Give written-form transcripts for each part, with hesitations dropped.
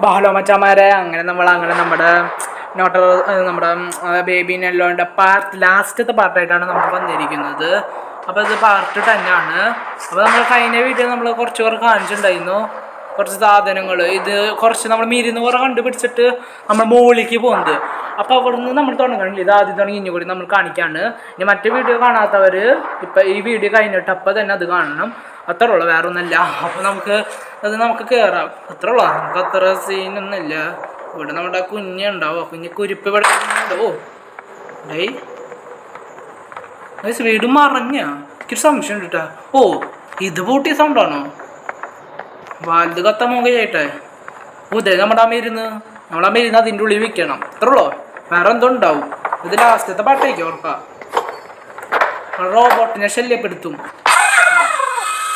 ബഹളോ മച്ചാമാരെ അങ്ങനെ നമ്മുടെ നമ്മുടെ ബേബി നെല്ലോൻ്റെ ലാസ്റ്റത്തെ പാർട്ടായിട്ടാണ് നമ്മൾ വന്നിരിക്കുന്നത്. അപ്പോൾ ഇത് പാർട്ട് 10 ആണ്. അപ്പോൾ നമ്മൾ കഴിഞ്ഞ വീഡിയോ നമ്മൾ കുറച്ച് കാണിച്ചിട്ടുണ്ടായിരുന്നു കുറച്ച് സാധനങ്ങൾ. ഇത് കുറച്ച് നമ്മൾ മീരുന്ന് കുറേ കണ്ടുപിടിച്ചിട്ട് നമ്മൾ മുകളിലേക്ക് പോകുന്നത്. അപ്പോൾ അവിടെ നിന്ന് നമ്മൾ തുടങ്ങണില്ല, ഇത് ആദ്യം തുടങ്ങി ഇനി കൂടി നമ്മൾ കാണിക്കാണ്. ഇനി മറ്റു വീഡിയോ കാണാത്തവർ ഇപ്പം ഈ വീഡിയോ കഴിഞ്ഞിട്ട് അപ്പം തന്നെ അത് കാണണം. അത്രേ ഉള്ളൂ, വേറെ ഒന്നുമില്ല. അപ്പോൾ നമുക്ക് കയറാം. അത്രേ ഉള്ളൂ, നമുക്ക് അത്ര സീനൊന്നുമില്ല. ഇവിടെ നമ്മുടെ കുഞ്ഞുണ്ടാവും, കുഞ്ഞ് കുരിപ്പ് ഇവിടെ ഓ ഡേയ് വീട് മറഞ്ഞ എനിക്കൊരു സംശയം ഉണ്ട് കേട്ടോ. ഓ ഇത് പൂട്ടിയ സൗണ്ടാണോ? വലുത് കത്ത മുഖയായിട്ടെ. ഓ ഇതേ നമ്മുടെ അമ്മയിരുന്ന് അതിൻ്റെ ഉള്ളിൽ വിൽക്കണം. അത്രേ ഉള്ളൂ, വേറെ എന്തോ ഉണ്ടാവും. ഇത് ലാസ്റ്റത്തെ പാട്ടേക്ക് ഓർക്കാം. റോബോട്ടിനെ ശല്യപ്പെടുത്തും.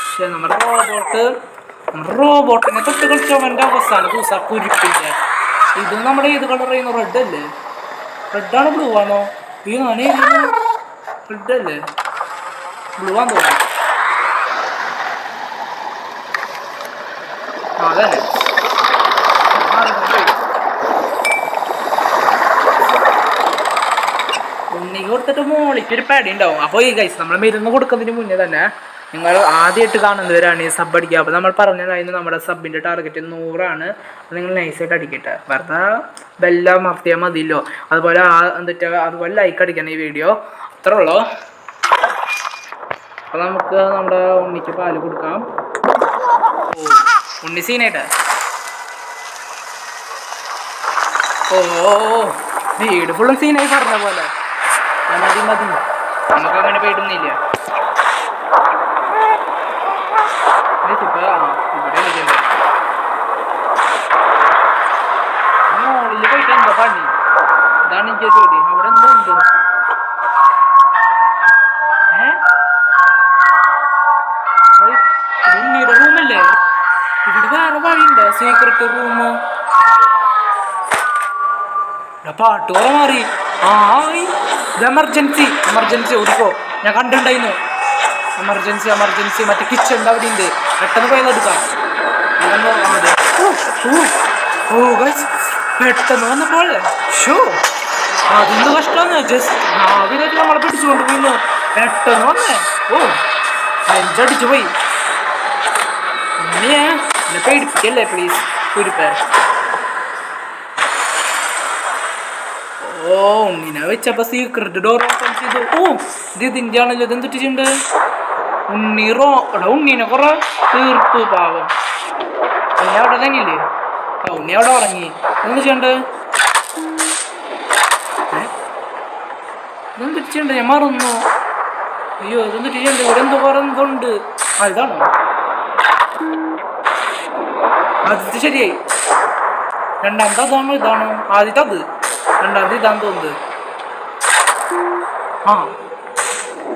പക്ഷെ നമ്മുടെ റോബോട്ടിനെ തൊട്ട് കളിച്ചവൻ്റെ അവസാന ദിവസം കുരിപ്പില്ല. ഇത് നമ്മുടെ ഏത് കളർ ചെയ്യുന്നു? റെഡ് അല്ലേ? റെഡാണ് ബ്ലൂ ആണോ? ഈ ഞാനേ റെഡ് അല്ലേ? ബ്ലൂ ആണെന്ന് തോന്നുന്നു. അതന്നെ ഉണ്ണിക്ക് കൊടുത്തിട്ട് മോളിക്കൊരു പേടി ഉണ്ടാവും. അപ്പോൾ ഈ ഗൈസ് നമ്മൾ മരുന്ന് കൊടുക്കുന്നതിന് മുന്നേ തന്നെ നിങ്ങൾ ആദ്യമായിട്ട് കാണുന്നവരാണ് ഈ സബ് അടിക്കുക. അപ്പോൾ നമ്മൾ പറഞ്ഞതായിരുന്നു നമ്മുടെ സബിൻ്റെ ടാർഗറ്റ് 100 ആണ്. അപ്പോൾ നിങ്ങൾ നൈസായിട്ട് അടിക്കട്ടെ, വെറുതെ ബെല്ലാം മർത്തിയാൽ മതിയല്ലോ. അതുപോലെ അതുപോലെ ലൈക്ക് അടിക്കണം ഈ വീഡിയോ. അത്രേ ഉള്ളൂ. അപ്പോൾ നമുക്ക് നമ്മുടെ ഉണ്ണിക്ക് പാല് കൊടുക്കാം. ഉണ്ണി സീനായിട്ട് വീട് ഫുള്ളും സീനായി പറഞ്ഞ പോലെ. മതി നമുക്ക് അങ്ങനെ പേടുന്നില്ല. മോളിൽ പോയിട്ട് എന്താ പണി? ഇതാണ് എനിക്ക് പേടി. അവിടെ എന്തുണ്ട്? ഉണ്ണിയുടെ റൂമല്ലേ? ഇവിടെ വേറെ വഴിയുണ്ട്, സീക്രട്ട് റൂം. പാട്ട് കുറെ മാറി. ഇത് എമർജൻസി ഓടിക്കോ. ഞാൻ കണ്ടിട്ടുണ്ടായിരുന്നു എമർജൻസി മറ്റേ കിച്ചൺ അവിടെ ഉണ്ട്. പെട്ടെന്ന് പോയത് എടുക്കാം. പെട്ടെന്ന് വന്നപ്പോൾ അതൊന്ന് കഷ്ടമാണ്. ജസ്റ്റ് ആദ്യമായിട്ട് നമ്മളെ പിടിച്ചുകൊണ്ട് പോയിരുന്നു. പെട്ടെന്ന് വന്നേ നെഞ്ചടിച്ചു പോയി. ഉണ്ണിയെ എന്നെ പേടിപ്പിക്കല്ലേ പ്ലീസ് കുരിപ്പേ. ഉണ്ണിനെ വെച്ചപ്പോ സീക്രട്ട് ഡോർ ഓപ്പൺ ചെയ്തു. ഇത് ഇതിൻ്റെ ആണല്ലോ. ഇതെന്ത് ഇട്ടിട്ടുണ്ട്? ഉണ്ണീനെ കുറെ തീർത്തു പാവം. ഉണ്ണി അവിടെ തന്നെയില്ലേ? ഉണ്ണി അവിടെ ഉറങ്ങി. എന്ത് ചെയ്യണ്ട്? ഇതെന്ത് ഇട്ടിട്ടുണ്ട്? ഞാൻ മറന്നു. അയ്യോ ഇതെന്ത് ഇട്ടിട്ടുണ്ട്? ഇവിടെ എന്തോ പറയുന്നുണ്ട്. ഇതാണോ? ആദ്യത്തെ ശരിയായി. രണ്ടാമത്തെ ഇതാണോ? ആദ്യത്തെ അത്. രണ്ടാമത് ഇതാന്ന് തോന്നുന്നത്.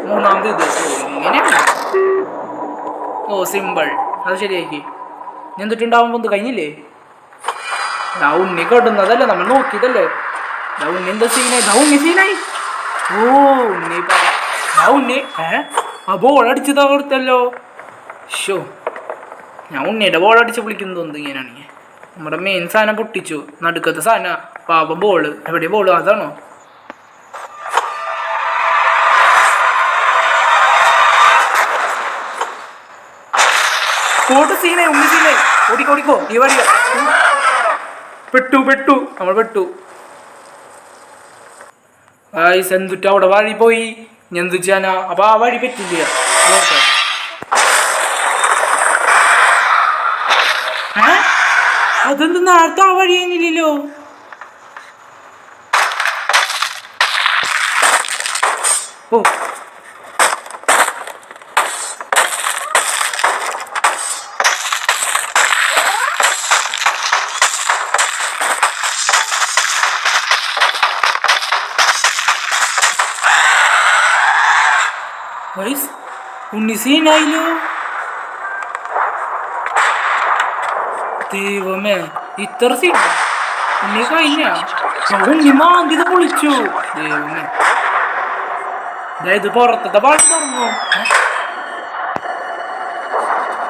മൂന്നാമത് ഇത്. ഇങ്ങനെയാണ്. സിമ്പിൾ. അത് ശരിയാക്കി. ഞാൻ എന്തിട്ടുണ്ടാവുമ്പോൾ ഇത് കഴിഞ്ഞില്ലേ? ഉണ്ണി കെടുന്നതല്ലേ, നമ്മൾ നോക്കിയതല്ലേ. ഉണ്ണി എന്താ സീനായി? ഉണ്ണി ആ ബോൾ അടിച്ച് തകർത്തല്ലോ. ഞാൻ ഉണ്ണിയുടെ ബോൾ അടിച്ച് വിളിക്കുന്നു തോന്നുന്നു. ഇങ്ങനെയാണെങ്കിൽ നമ്മുടെ മെയിൻ സാധനം പൊട്ടിച്ചു. നടുക്കത്തെ സാധനം പാപം ബോള്. എവിടെ ബോള്? അതാണോ? സീനായി. ഉണ്ണി സീനായി. ഓടിക്കോ ഈ വഴിയ. പെട്ടു നമ്മൾ പെട്ടു. എന്തുറ്റ അവിടെ വഴി പോയി. ഞാൻ എന്ത് ചെയ്യാനാ? അപ്പൊ ആ വഴി പറ്റില്ല. അതെന്ത് നേരത്തെ ആ വഴി കഴിഞ്ഞില്ലല്ലോ. ഉണ്ണി സീനായില്ലോ. ദൈവമേ, ഇത്ര സീൻ ഉണ്ണി കഴിഞ്ഞ. ഉണ്ണി മാന്തിത് പൊളിച്ചു. ദൈവമേ, ഇത് പുറത്തത്തെ പാട്ട് തുറന്നു.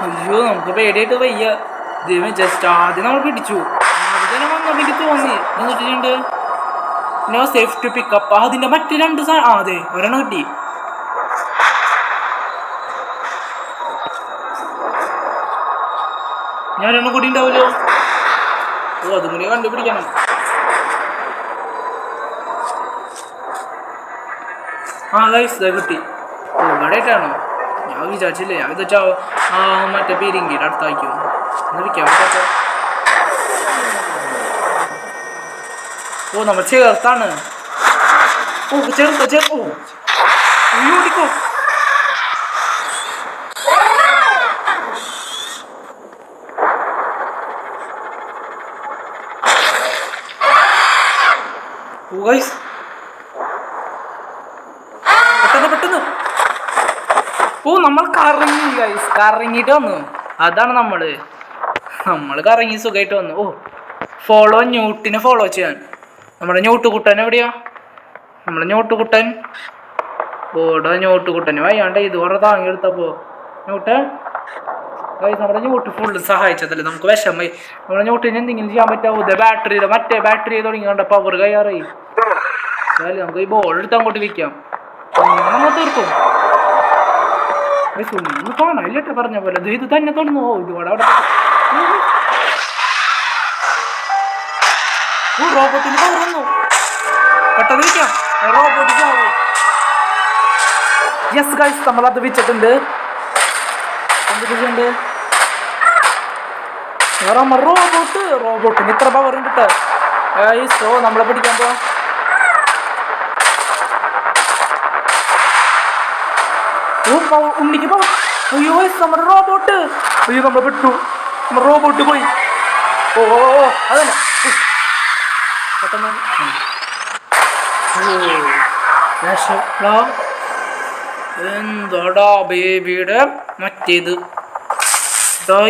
അയ്യോ നമുക്ക് പേടിയായിട്ട് വയ്യ. ദൈവം ജസ്റ്റ് ആദ്യം നമ്മൾ പിടിച്ചു. ഇതെന്നെ വന്നപ്പോൾ എനിക്ക് തോന്നി എന്നിട്ടുണ്ട് നോ സേഫ് ടു പിക്കപ്പ്. അതിൻ്റെ മറ്റു രണ്ട് അതെ ഒരെണ്ണം കിട്ടി. ഞാനൊന്നും കൂടി ഉണ്ടാവുമല്ലോ. ഓ അതും കൂടി കണ്ടുപിടിക്കണം. ഗൈസ് കിട്ടി. ഇവിടെയായിട്ടാണോ? ഞാൻ വിചാരിച്ചില്ലേ. ഞാൻ വിചാരിച്ചാ മറ്റേ പേരിങ്കിയുടെ അടുത്തായിരിക്കും. ഒന്ന് വിൽക്കാൻ പറ്റാത്ത. ഓ നമ്മൾ ചേർത്താണ്. ഓ ചേർത്തോ ഓടിക്കോ. ഗൈസ് പെട്ടെന്ന് നമ്മൾ കറങ്ങി ഗൈസ്. കറങ്ങിയിട്ട് വന്നു. അതാണ് നമ്മൾ കറങ്ങി സുഖമായിട്ട് വന്നു. ഫോളോ ന്യൂട്ടിനെ ഫോളോ ചെയ്യാൻ. നമ്മുടെ ഞൂട്ടുകുട്ടൻ എവിടെയാ? നമ്മുടെ ഞൂട്ടുകുട്ടൻ ഓടാ. ഞൂട്ടുകുട്ടന് വയ്യാണ്ട് ഇത് കുറേ താങ്ങി എടുത്തപ്പോ ഞൂട്ട് ഗൈസ് നമ്മുടെ ഞൂട്ട് ഫുള്ള് സഹായിച്ചതല്ലേ. നമുക്ക് വിഷമായി. നമ്മുടെ ഞൂട്ടിന് എന്തെങ്കിലും ചെയ്യാൻ പറ്റാവോ? മറ്റേ ബാറ്ററി തുടങ്ങി കണ്ട പവർ കയ്യാറായി. നമുക്ക് ഈ ബോൾ എടുത്ത് അങ്ങോട്ട് വിൽക്കാം. നമ്മൾ തീർക്കും. ഒന്നും കാണാനില്ലട്ടെ പറഞ്ഞ പോലെ. ഇത് തന്നെ തുറന്നു. ഇതുകൂടെ അവിടെ റോബോട്ടിന് പവർ വന്നു. പെട്ടെന്ന് വിൽക്കാം. റോബോട്ട് ചാവും. യെസ് ഗൈസ് നമ്മളത് വെച്ചിട്ടുണ്ട്. എന്തൊക്കെയുണ്ട് റോബോട്ടിന് ഇത്ര പവർ ഉണ്ട് കേട്ടോ ഗൈസ്. നമ്മളെ പിടിക്കാൻ പോവാം. ഉണ്ണിക്ക് പോവാം. അയ്യോ നമ്മുടെ റോബോട്ട്. അയ്യോ നമ്മൾ പെട്ടു. നമ്മുടെ റോബോട്ട് പോയി. ഓ അതന്നെ പെട്ടെന്ന്. എന്താടാ ബേബിയുടെ മറ്റേത്.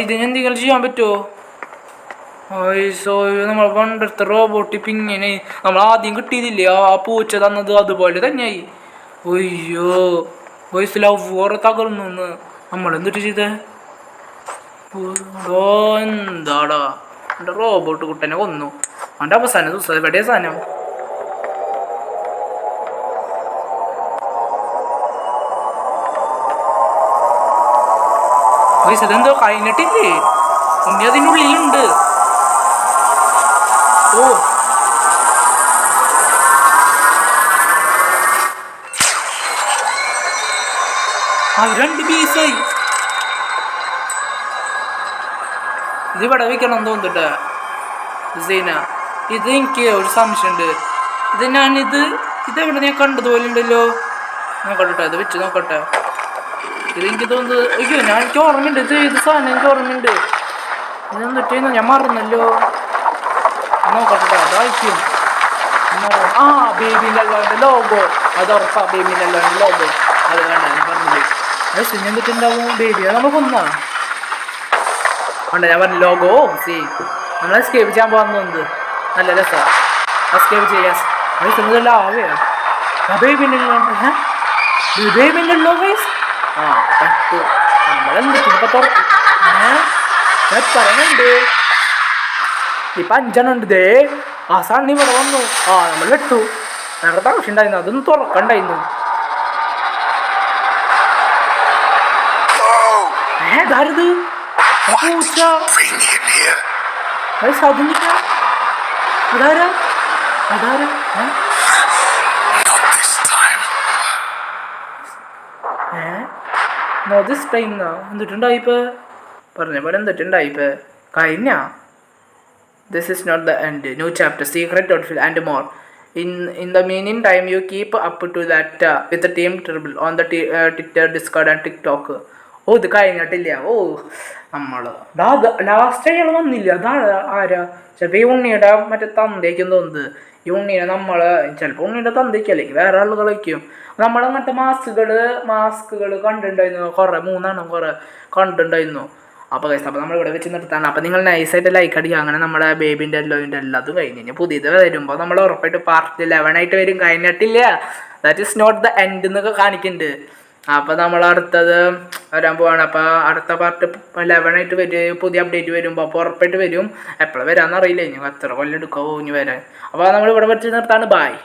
ഇതിന് എന്തെങ്കിലും ചെയ്യാൻ പറ്റുമോ? നമ്മൾ പണ്ടെടുത്ത റോബോട്ട് ഇപ്പം ഇങ്ങനെ നമ്മൾ ആദ്യം കിട്ടിയതില്ലേ ആ പൂച്ച തന്നത് അതുപോലെ തന്നെയായി. അയ്യോ വോയിസ് ലവ് ഓറെ തകർന്നു. നമ്മളെന്തിട്ട് ചെയ്തേ? എന്താടാ എൻ്റെ റോബോട്ട് കുട്ടനെ കൊന്നു. അവൻ്റെ അവസാന ദിവസം എവിടെ സാധനം? വോയിസ് ഇതെന്തോ കഴിഞ്ഞിട്ടില്ലേ? ഉണ്ണി അതിൻ്റെ ഉള്ളിലുണ്ട്. രണ്ട് പീസായി. ഇത് ഇവിടെ വെക്കണം തോന്നിട്ട് സീന. ഇത് എനിക്ക് ഒരു സംശയമുണ്ട്. ഇതെവിടെ ഞാൻ കണ്ടതുപോലെ ഉണ്ടല്ലോ. നോക്കട്ടെ ഇത് വെച്ച് നോക്കട്ടെ. ഇതെനിക്ക് തോന്നുന്നത് അയ്യോ എനിക്ക് ഓർമ്മയുണ്ട്. ഇത് സാധനം എനിക്ക് ഓർമ്മയുണ്ട്. ഇതെന്നിട്ട് ഞാൻ മറന്നല്ലോ. നോക്കട്ടെ അതായിരിക്കും. ബേബി നെല്ലോൻ്റെ ലോഗോ. അത് ഉറപ്പാ ബേബി നെല്ലോൻ്റെ ലോഗോ. അത് വേണ്ട ഞാൻ പറഞ്ഞില്ലേ. അത് എന്നിട്ടുണ്ടാവും ബേബിയെ നമ്മൾ കൊന്നാ ഉണ്ട്. ഞാൻ പറഞ്ഞു ലോഗോ സി നമ്മൾ എസ്കേപ്പ് ചെയ്യാൻ പോകാൻ തോന്നുന്നത് നല്ല രസമാണ്. എസ്കേപ്പ് ചെയ്യാൻ അത് ആവയാ ബേബിൻ്റെ ഗൈസ്. പറ്റു നമ്മളെന്തൊക്കെ തുറക്കും പറയുന്നുണ്ട്. ഇപ്പം 5 ഉണ്ട്. ദേ ആ സാധനം ഇവിടെ വന്നു. നമ്മൾ വെട്ടു. ഞങ്ങളുടെ ആവശ്യം ഉണ്ടായിരുന്നു. അതൊന്നും തുറക്കണ്ടായിരുന്നു. ഇതാരത്? പൂച്ച. സാധനിക്ക അതാരാ? നോ ദിസ് ടൈം എന്തിട്ടുണ്ടായിപ്പോ പറഞ്ഞ പോലെ എന്തിട്ടുണ്ടായിപ്പോ കഴിഞ്ഞ. This is not the end. New chapter, secret outfit and more. In the meantime, you keep up to that with the team Tribble on the Twitter, Discord and TikTok. ഇത് കഴിഞ്ഞിട്ടില്ല. നമ്മൾ last അയാൾ വന്നില്ല. അതാണ് ആരാ? ചിലപ്പോൾ ഈ ഉണ്ണിയുടെ മറ്റേ തന്തയ്ക്കും തോന്നുന്നത്. ഈ ഉണ്ണീനെ നമ്മൾ ചിലപ്പോൾ ഉണ്ണീൻ്റെ തന്തയ്ക്കും അല്ലെങ്കിൽ വേറെ ആളുകളൊക്കെയും നമ്മളങ്ങനത്തെ മാസ്കുകൾ കണ്ടിട്ടുണ്ടായിരുന്നു. 3 കുറേ കണ്ടിട്ടുണ്ടായിരുന്നു. അപ്പോൾ കഴിച്ചു. അപ്പോൾ നമ്മളിവിടെ വെച്ച് നിർത്താണ്. അപ്പോൾ നിങ്ങൾ നൈസായിട്ട് ലൈക്ക് അടിക്കുക. അങ്ങനെ നമ്മുടെ ബേബിൻ്റെ എല്ലാതും കഴിഞ്ഞ് പുതിയത് വരുമ്പോൾ നമ്മൾ ഉറപ്പായിട്ട് പാർട്ട് 11 ആയിട്ട് വരും. കഴിഞ്ഞിട്ടില്ല. That is not the end എന്നൊക്കെ കാണിക്കുന്നുണ്ട്. അപ്പോൾ നമ്മൾ അടുത്തത് വരാൻ പോവാണ്. അപ്പോൾ അടുത്ത പാർട്ട് 11 വരും, പുതിയ അപ്ഡേറ്റ് വരുമ്പോൾ അപ്പോൾ ഉറപ്പായിട്ട് വരും. എപ്പോഴും വരാമെന്ന് അറിയില്ല, ഇനി എത്ര കൊല്ലം എടുക്കുമോ ഇനി വരാൻ. അപ്പോൾ നമ്മൾ ഇവിടെ വെച്ച് നിർത്താണ്. ബായ്.